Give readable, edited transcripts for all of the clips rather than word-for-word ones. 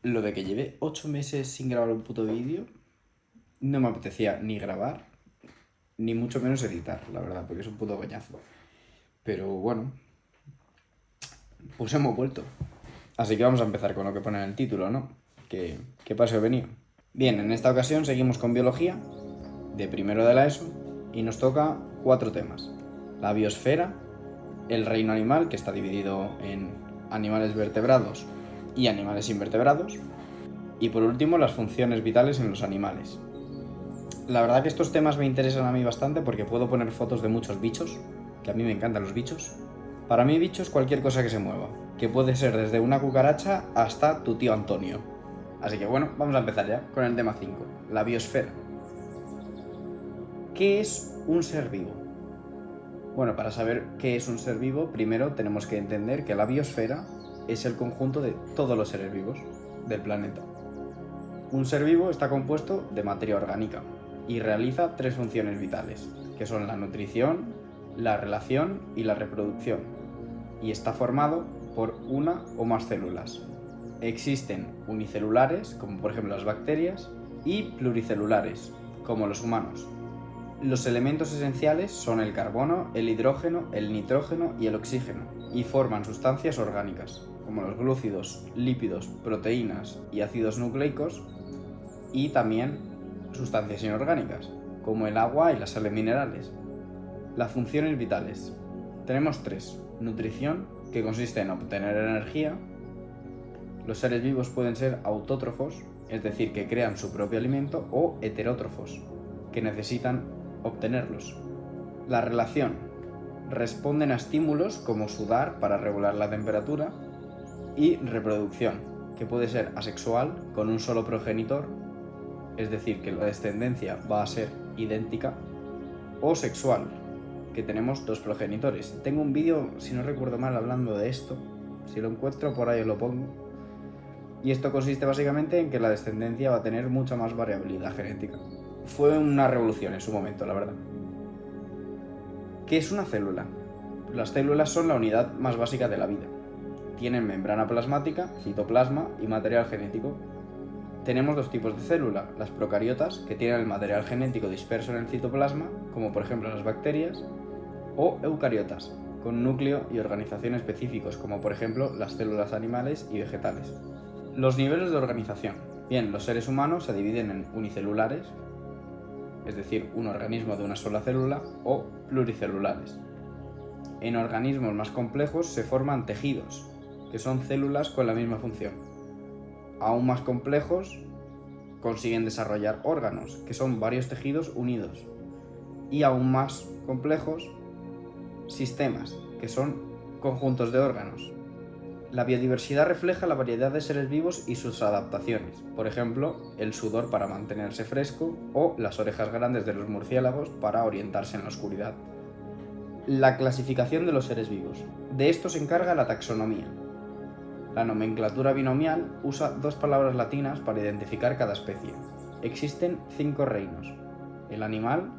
Lo de que lleve 8 meses sin grabar un puto vídeo, no me apetecía ni grabar, ni mucho menos editar, la verdad, porque es un puto coñazo. Pero bueno, pues hemos vuelto. Así que vamos a empezar con lo que pone en el título, ¿no? ¿Qué paseo he venido? Bien, en esta ocasión seguimos con biología, de primero de la ESO, y nos toca 4 temas. La biosfera, el reino animal, que está dividido en animales vertebrados y animales invertebrados, y por último las funciones vitales en los animales. La verdad que estos temas me interesan a mí bastante porque puedo poner fotos de muchos bichos, que a mí me encantan los bichos. Para mí bicho es cualquier cosa que se mueva, que puede ser desde una cucaracha hasta tu tío Antonio. Así que bueno, vamos a empezar ya con el tema 5, la biosfera. ¿Qué es un ser vivo? Bueno, para saber qué es un ser vivo, primero tenemos que entender que la biosfera es el conjunto de todos los seres vivos del planeta. Un ser vivo está compuesto de materia orgánica y realiza 3 funciones vitales, que son la nutrición, la relación y la reproducción, y está formado por una o más células. Existen unicelulares, como por ejemplo las bacterias, y pluricelulares, como los humanos. Los elementos esenciales son el carbono, el hidrógeno, el nitrógeno y el oxígeno, y forman sustancias orgánicas, como los glúcidos, lípidos, proteínas y ácidos nucleicos, y también sustancias inorgánicas, como el agua y las sales minerales. Las funciones vitales. Tenemos 3. Nutrición, que consiste en obtener energía. Los seres vivos pueden ser autótrofos, es decir, que crean su propio alimento, o heterótrofos, que necesitan obtenerlos. La relación. Responden a estímulos como sudar para regular la temperatura. Y reproducción, que puede ser asexual, con un solo progenitor, es decir, que la descendencia va a ser idéntica, o sexual, que tenemos 2 progenitores. Tengo un vídeo, si no recuerdo mal, hablando de esto. Si lo encuentro por ahí os lo pongo. Y esto consiste básicamente en que la descendencia va a tener mucha más variabilidad genética. Fue una revolución en su momento, la verdad. ¿Qué es una célula? Las células son la unidad más básica de la vida. Tienen membrana plasmática, citoplasma y material genético. Tenemos 2 tipos de célula, las procariotas, que tienen el material genético disperso en el citoplasma, como por ejemplo las bacterias, o eucariotas, con núcleo y organización específicos, como por ejemplo las células animales y vegetales. Los niveles de organización. Bien, los seres humanos se dividen en unicelulares, es decir, un organismo de una sola célula, o pluricelulares. En organismos más complejos se forman tejidos, que son células con la misma función. Aún más complejos consiguen desarrollar órganos, que son varios tejidos unidos. Y aún más complejos, sistemas, que son conjuntos de órganos. La biodiversidad refleja la variedad de seres vivos y sus adaptaciones, por ejemplo, el sudor para mantenerse fresco o las orejas grandes de los murciélagos para orientarse en la oscuridad. La clasificación de los seres vivos. De esto se encarga la taxonomía. La nomenclatura binomial usa 2 palabras latinas para identificar cada especie. Existen 5 reinos. El animal,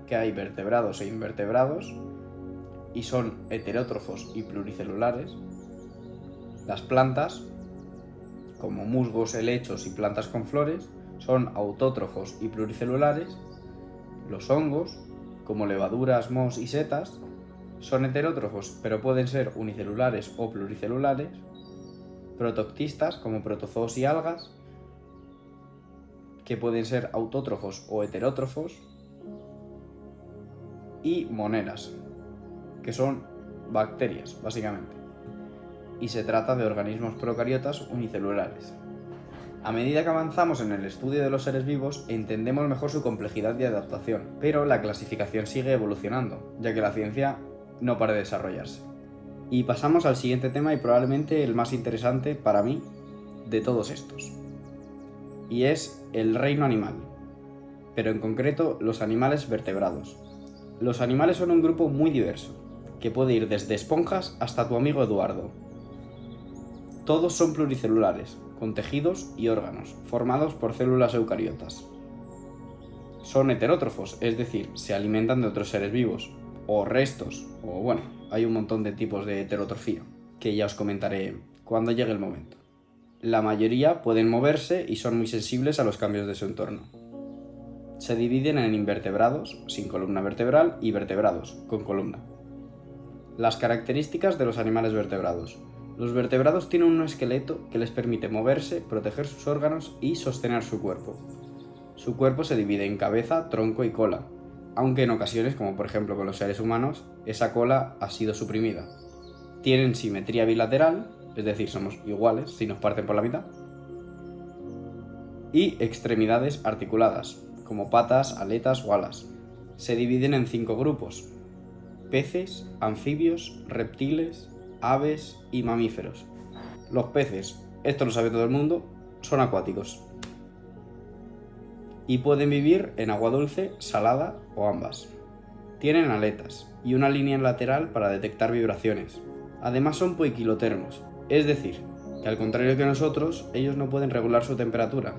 que hay vertebrados e invertebrados, y son heterótrofos y pluricelulares. Las plantas, como musgos, helechos y plantas con flores, son autótrofos y pluricelulares. Los hongos, como levaduras, mohos y setas, son heterótrofos, pero pueden ser unicelulares o pluricelulares. Protoctistas, como protozoos y algas, que pueden ser autótrofos o heterótrofos. Y moneras, que son bacterias, básicamente. Y se trata de organismos procariotas unicelulares. A medida que avanzamos en el estudio de los seres vivos, entendemos mejor su complejidad y adaptación, pero la clasificación sigue evolucionando, ya que la ciencia no para de desarrollarse. Y pasamos al siguiente tema y probablemente el más interesante para mí de todos estos. Y es el reino animal, pero en concreto los animales vertebrados. Los animales son un grupo muy diverso, que puede ir desde esponjas hasta tu amigo Eduardo. Todos son pluricelulares, con tejidos y órganos, formados por células eucariotas. Son heterótrofos, es decir, se alimentan de otros seres vivos, o restos, o hay un montón de tipos de heterotrofía, que ya os comentaré cuando llegue el momento. La mayoría pueden moverse y son muy sensibles a los cambios de su entorno. Se dividen en invertebrados, sin columna vertebral, y vertebrados, con columna. Las características de los animales vertebrados. Los vertebrados tienen un esqueleto que les permite moverse, proteger sus órganos y sostener su cuerpo. Su cuerpo se divide en cabeza, tronco y cola, aunque en ocasiones, como por ejemplo con los seres humanos, esa cola ha sido suprimida. Tienen simetría bilateral, es decir, somos iguales si nos parten por la mitad, y extremidades articuladas, como patas, aletas o alas. Se dividen en 5 grupos: peces, anfibios, reptiles, aves y mamíferos. Los peces, esto lo sabe todo el mundo, son acuáticos y pueden vivir en agua dulce, salada o ambas. Tienen aletas y una línea lateral para detectar vibraciones. Además son poiquilotermos, es decir, que al contrario que nosotros, ellos no pueden regular su temperatura.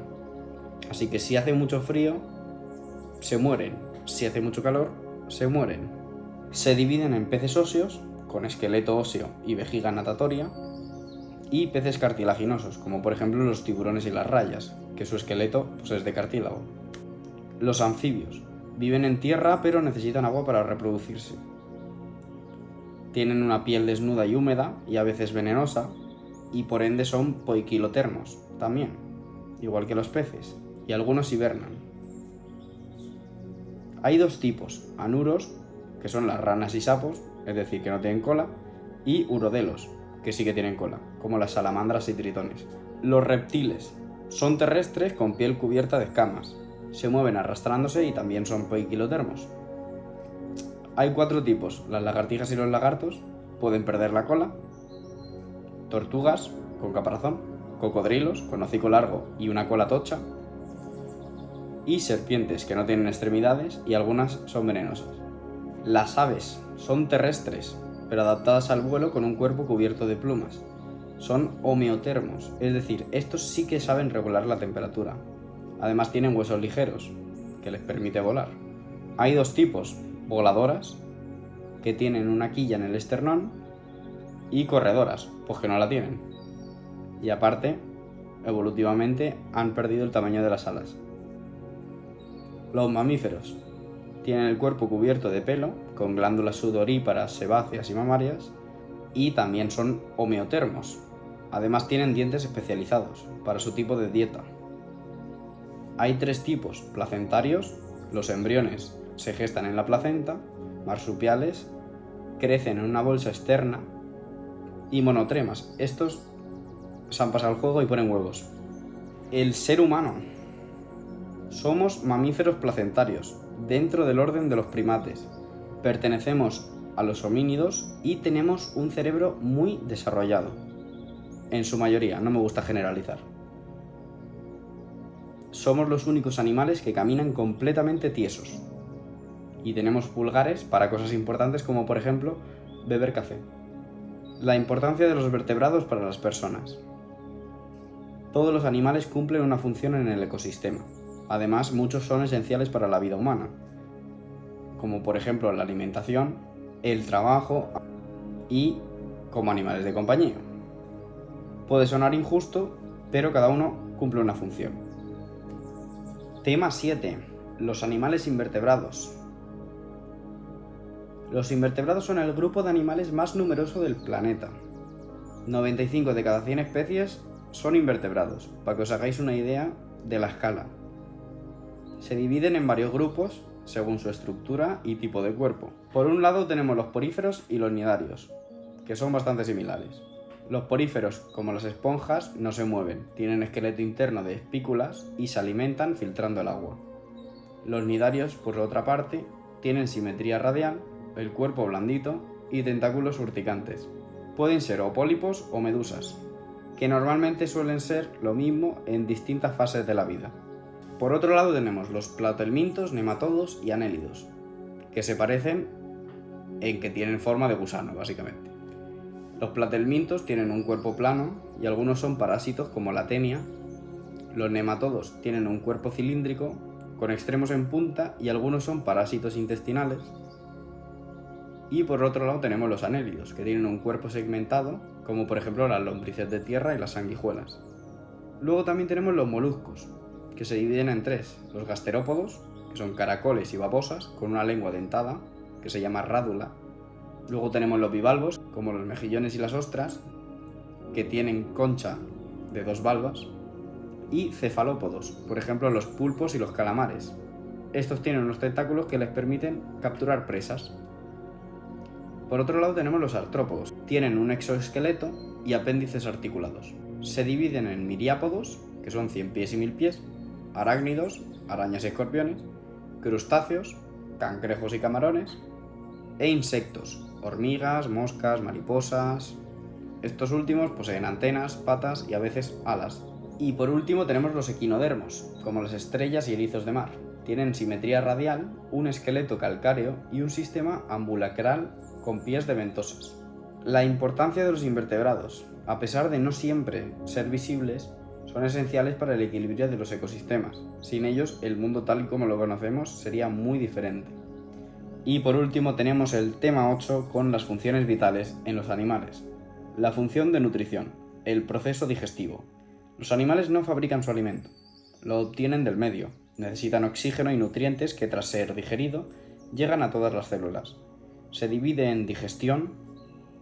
Así que si hace mucho frío, se mueren. Si hace mucho calor, se mueren. Se dividen en peces óseos, con esqueleto óseo y vejiga natatoria, y peces cartilaginosos, como por ejemplo los tiburones y las rayas, que su esqueleto pues, es de cartílago. Los anfibios viven en tierra pero necesitan agua para reproducirse. Tienen una piel desnuda y húmeda y a veces venenosa, y por ende son poiquilotermos también, igual que los peces, y algunos hibernan. Hay 2 tipos: anuros, que son las ranas y sapos, es decir, que no tienen cola, y urodelos, que sí que tienen cola, como las salamandras y tritones. Los reptiles son terrestres con piel cubierta de escamas, se mueven arrastrándose y también son poiquilotermos. Hay 4 tipos: las lagartijas y los lagartos pueden perder la cola, tortugas con caparazón, cocodrilos con hocico largo y una cola tocha, y serpientes que no tienen extremidades y algunas son venenosas. Las aves son terrestres, pero adaptadas al vuelo con un cuerpo cubierto de plumas. Son homeotermos, es decir, estos sí que saben regular la temperatura. Además tienen huesos ligeros, que les permite volar. Hay 2 tipos: voladoras, que tienen una quilla en el esternón, y corredoras, pues que no la tienen. Y aparte, evolutivamente han perdido el tamaño de las alas. Los mamíferos tienen el cuerpo cubierto de pelo, con glándulas sudoríparas, sebáceas y mamarias, y también son homeotermos. Además tienen dientes especializados para su tipo de dieta. Hay 3 tipos: placentarios, los embriones se gestan en la placenta; marsupiales, crecen en una bolsa externa; y monotremas, estos se han pasado el juego y ponen huevos. El ser humano. Somos mamíferos placentarios, dentro del orden de los primates. Pertenecemos a los homínidos y tenemos un cerebro muy desarrollado. En su mayoría, no me gusta generalizar. Somos los únicos animales que caminan completamente tiesos. Y tenemos pulgares para cosas importantes como por ejemplo beber café. La importancia de los vertebrados para las personas. Todos los animales cumplen una función en el ecosistema. Además, muchos son esenciales para la vida humana, como por ejemplo la alimentación, el trabajo y como animales de compañía. Puede sonar injusto, pero cada uno cumple una función. Tema 7. Los animales invertebrados. Los invertebrados son el grupo de animales más numeroso del planeta. 95 de cada 100 especies son invertebrados, para que os hagáis una idea de la escala. Se dividen en varios grupos según su estructura y tipo de cuerpo. Por un lado tenemos los poríferos y los nidarios, que son bastante similares. Los poríferos, como las esponjas, no se mueven, tienen esqueleto interno de espículas y se alimentan filtrando el agua. Los nidarios, por otra parte, tienen simetría radial, el cuerpo blandito y tentáculos urticantes. Pueden ser o pólipos o medusas, que normalmente suelen ser lo mismo en distintas fases de la vida. Por otro lado tenemos los platelmintos, nematodos y anélidos, que se parecen en que tienen forma de gusano, básicamente. Los platelmintos tienen un cuerpo plano y algunos son parásitos como la tenia. Los nematodos tienen un cuerpo cilíndrico con extremos en punta y algunos son parásitos intestinales. Y por otro lado tenemos los anélidos, que tienen un cuerpo segmentado, como por ejemplo las lombrices de tierra y las sanguijuelas. Luego también tenemos los moluscos, que se dividen en tres: los gasterópodos, que son caracoles y babosas con una lengua dentada, que se llama rádula. Luego tenemos los bivalvos, como los mejillones y las ostras, que tienen concha de 2 valvas. Y cefalópodos, por ejemplo los pulpos y los calamares. Estos tienen unos tentáculos que les permiten capturar presas. Por otro lado tenemos los artrópodos. Tienen un exoesqueleto y apéndices articulados. Se dividen en miriápodos, que son 100 pies y 1000 pies, arácnidos, arañas y escorpiones, crustáceos, cangrejos y camarones, e insectos, hormigas, moscas, mariposas. Estos últimos poseen antenas, patas y a veces alas. Y por último tenemos los equinodermos, como las estrellas y erizos de mar. Tienen simetría radial, un esqueleto calcáreo y un sistema ambulacral con pies de ventosas. La importancia de los invertebrados, a pesar de no siempre ser visibles, son esenciales para el equilibrio de los ecosistemas. Sin ellos, el mundo tal y como lo conocemos sería muy diferente. Y por último tenemos el tema 8 con las funciones vitales en los animales. La función de nutrición, el proceso digestivo. Los animales no fabrican su alimento, lo obtienen del medio. Necesitan oxígeno y nutrientes que, tras ser digerido, llegan a todas las células. Se divide en digestión,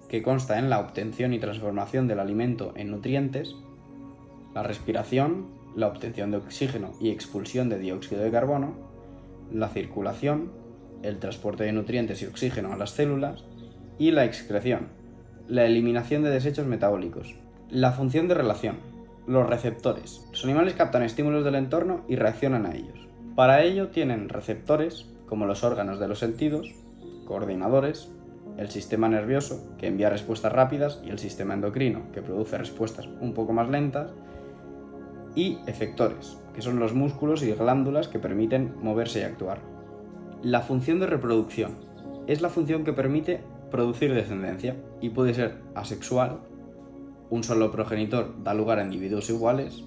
que consta en la obtención y transformación del alimento en nutrientes, la respiración, la obtención de oxígeno y expulsión de dióxido de carbono, la circulación, el transporte de nutrientes y oxígeno a las células, y la excreción, la eliminación de desechos metabólicos. La función de relación, los receptores. Los animales captan estímulos del entorno y reaccionan a ellos. Para ello tienen receptores, como los órganos de los sentidos, coordinadores, el sistema nervioso, que envía respuestas rápidas, y el sistema endocrino, que produce respuestas un poco más lentas, y efectores, que son los músculos y glándulas que permiten moverse y actuar. La función de reproducción es la función que permite producir descendencia y puede ser asexual, un solo progenitor da lugar a individuos iguales,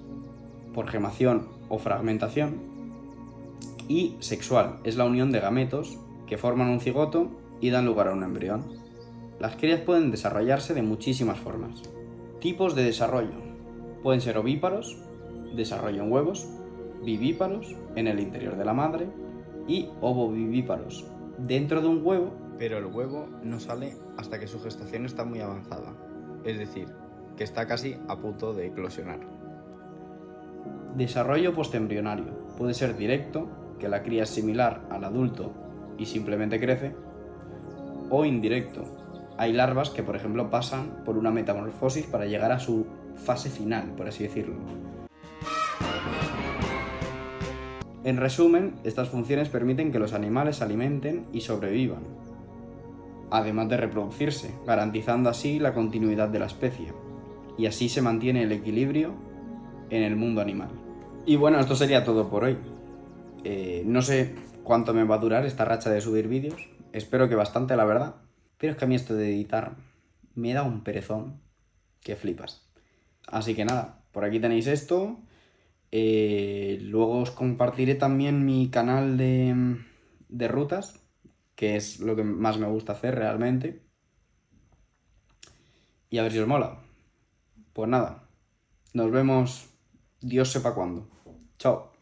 por gemación o fragmentación, y sexual es la unión de gametos que forman un cigoto y dan lugar a un embrión. Las crías pueden desarrollarse de muchísimas formas. Tipos de desarrollo: pueden ser ovíparos, desarrollo en huevos, vivíparos, en el interior de la madre, y ovovivíparos, dentro de un huevo, pero el huevo no sale hasta que su gestación está muy avanzada, es decir, que está casi a punto de eclosionar. Desarrollo postembrionario: puede ser directo, que la cría es similar al adulto y simplemente crece, o indirecto. Hay larvas que, por ejemplo, pasan por una metamorfosis para llegar a su fase final, por así decirlo. En resumen, estas funciones permiten que los animales se alimenten y sobrevivan, además de reproducirse, garantizando así la continuidad de la especie. Y así se mantiene el equilibrio en el mundo animal. Y bueno, esto sería todo por hoy. No sé cuánto me va a durar esta racha de subir vídeos. Espero que bastante, la verdad. Pero es que a mí esto de editar me da un perezón que flipas. Así que nada, por aquí tenéis esto. Luego os compartiré también mi canal de rutas, que es lo que más me gusta hacer realmente. Y a ver si os mola. Pues nada, nos vemos Dios sepa cuándo. Chao.